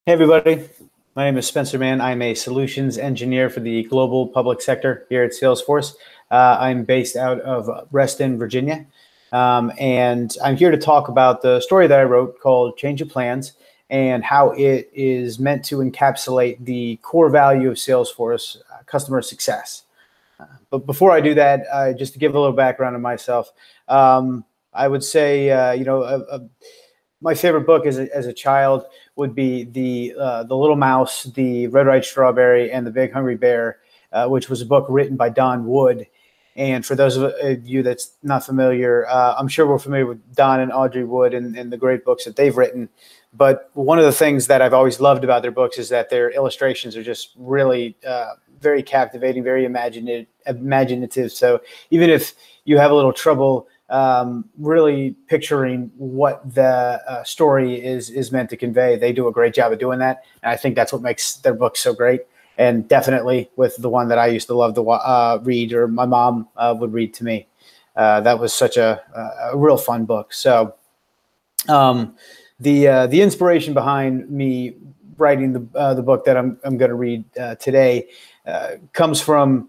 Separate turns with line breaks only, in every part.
Hey, everybody. My name is Spencer Mann. I'm a solutions engineer for the global public sector here at Salesforce. I'm based out of Reston, Virginia. And I'm here to talk about the story that I wrote called Change of Plans and how it is meant to encapsulate the core value of Salesforce, customer success. But before I do that, just to give a little background on myself, I would say, my favorite book as a child would be the Little Mouse, the Red Right Strawberry, and the Big Hungry Bear, which was a book written by Don Wood. And for those of you that's not familiar, I'm sure we're familiar with Don and Audrey Wood and the great books that they've written. But one of the things that I've always loved about their books is that their illustrations are just really very captivating, very imaginative. So even if you have a little trouble really picturing what the story is meant to convey, they do a great job of doing that. And I think that's what makes their books so great. And definitely with the one that I used to love to read, or my mom would read to me. That was such a real fun book. So the inspiration behind me writing the book that I'm going to read today comes from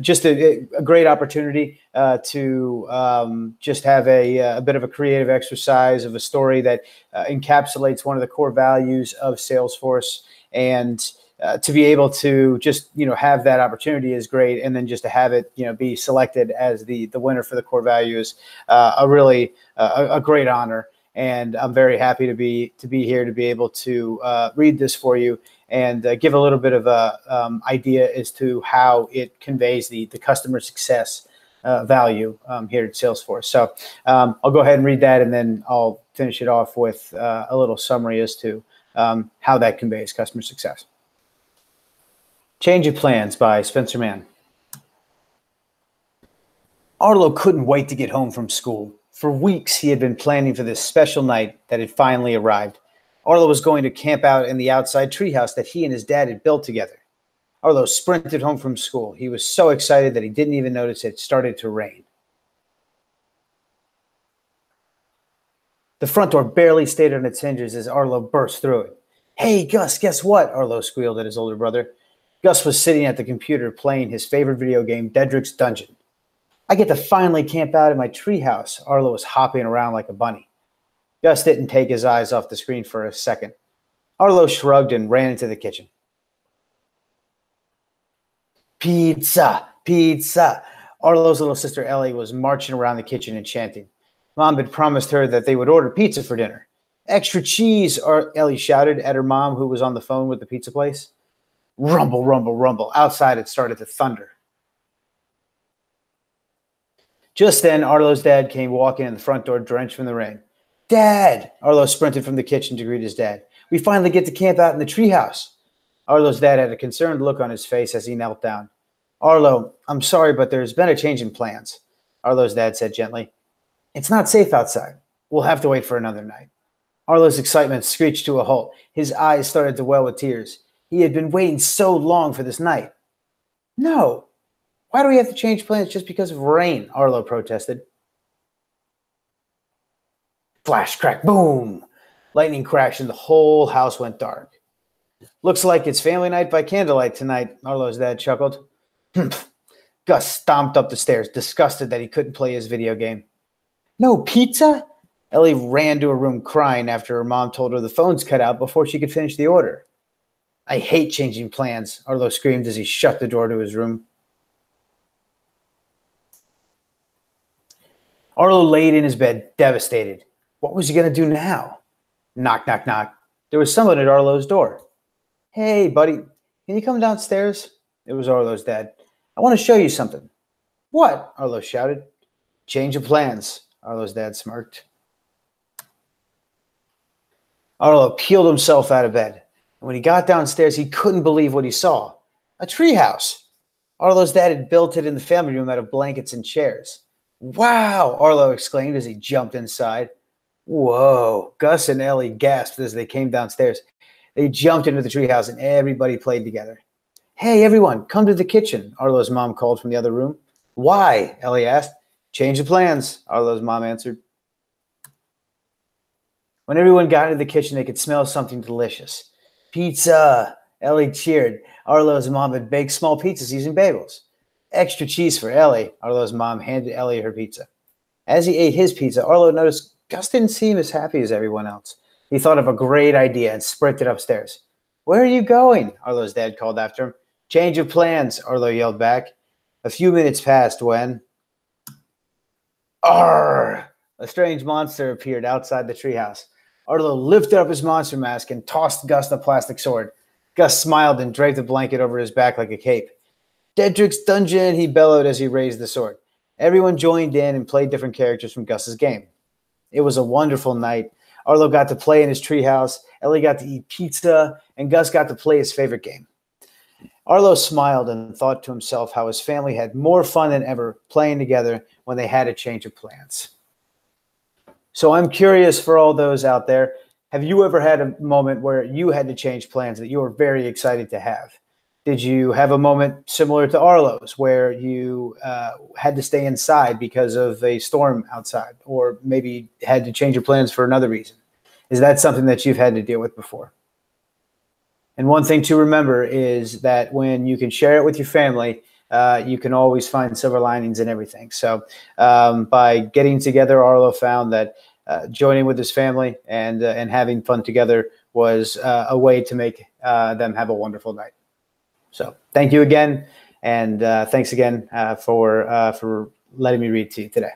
just a great opportunity to just have a bit of a creative exercise of a story that encapsulates one of the core values of Salesforce. And to be able to just, have that opportunity is great. And then just to have it, be selected as the winner for the core values, a really a great honor. And I'm very happy to be here to be able to read this for you and give a little bit of a idea as to how it conveys the customer success value here at Salesforce. So I'll go ahead and read that, and then I'll finish it off with a little summary as to how that conveys customer success. Change of Plans by Spencer Mann. Arlo couldn't wait to get home from school. For weeks, he had been planning for this special night that had finally arrived. Arlo was going to camp out in the outside treehouse that he and his dad had built together. Arlo sprinted home from school. He was so excited that he didn't even notice it started to rain. The front door barely stayed on its hinges as Arlo burst through it. "Hey, Gus, guess what?" Arlo squealed at his older brother. Gus was sitting at the computer playing his favorite video game, Dedrick's Dungeon. "I get to finally camp out in my treehouse." Arlo was hopping around like a bunny. Gus didn't take his eyes off the screen for a second. Arlo shrugged and ran into the kitchen. "Pizza, pizza." Arlo's little sister Ellie was marching around the kitchen and chanting. Mom had promised her that they would order pizza for dinner. "Extra cheese," Ellie shouted at her mom, who was on the phone with the pizza place. Rumble, rumble, rumble. Outside it started to thunder. Just then, Arlo's dad came walking in the front door, drenched from the rain. "Dad!" Arlo sprinted from the kitchen to greet his dad. "We finally get to camp out in the treehouse." Arlo's dad had a concerned look on his face as he knelt down. "Arlo, I'm sorry, but there's been a change in plans," Arlo's dad said gently. "It's not safe outside. We'll have to wait for another night." Arlo's excitement screeched to a halt. His eyes started to well with tears. He had been waiting so long for this night. "No. Why do we have to change plans just because of rain?" Arlo protested. Flash, crack, boom. Lightning crashed and the whole house went dark. "Looks like it's family night by candlelight tonight," Arlo's dad chuckled. "Humph." Gus stomped up the stairs, disgusted that he couldn't play his video game. "No pizza?" Ellie ran to her room crying after her mom told her the phone's cut out before she could finish the order. "I hate changing plans," Arlo screamed as he shut the door to his room. Arlo laid in his bed, devastated. What was he going to do now? Knock, knock, knock. There was someone at Arlo's door. "Hey, buddy, can you come downstairs?" It was Arlo's dad. "I want to show you something." "What?" Arlo shouted. "Change of plans," Arlo's dad smirked. Arlo peeled himself out of bed. And when he got downstairs, he couldn't believe what he saw. A treehouse. Arlo's dad had built it in the family room out of blankets and chairs. "Wow!" Arlo exclaimed as he jumped inside. "Whoa!" Gus and Ellie gasped as they came downstairs. They jumped into the treehouse and everybody played together. "Hey, everyone, come to the kitchen," Arlo's mom called from the other room. "Why?" Ellie asked. "Change of plans," Arlo's mom answered. When everyone got into the kitchen, they could smell something delicious. Pizza! Ellie cheered. Arlo's mom had baked small pizzas using bagels. Extra cheese for Ellie. Arlo's mom handed Ellie her pizza. As he ate his pizza, Arlo noticed Gus didn't seem as happy as everyone else. He thought of a great idea and sprinted upstairs. Where are you going? Arlo's dad called after him. Change of plans, Arlo yelled back. A few minutes passed when... Arr! A strange monster appeared outside the treehouse. Arlo lifted up his monster mask and tossed Gus the plastic sword. Gus smiled and draped a blanket over his back like a cape. Dedrick's dungeon, he bellowed as he raised the sword. Everyone joined in and played different characters from Gus's game. It was a wonderful night. Arlo got to play in his treehouse, Ellie got to eat pizza, and Gus got to play his favorite game. Arlo smiled and thought to himself how his family had more fun than ever playing together when they had a change of plans. So I'm curious for all those out there, have you ever had a moment where you had to change plans that you were very excited to have? Did you have a moment similar to Arlo's where you had to stay inside because of a storm outside, or maybe had to change your plans for another reason? Is that something that you've had to deal with before? And one thing to remember is that when you can share it with your family, you can always find silver linings in everything. So by getting together, Arlo found that joining with his family and having fun together was a way to make them have a wonderful night. So thank you again, and thanks again for letting me read to you today.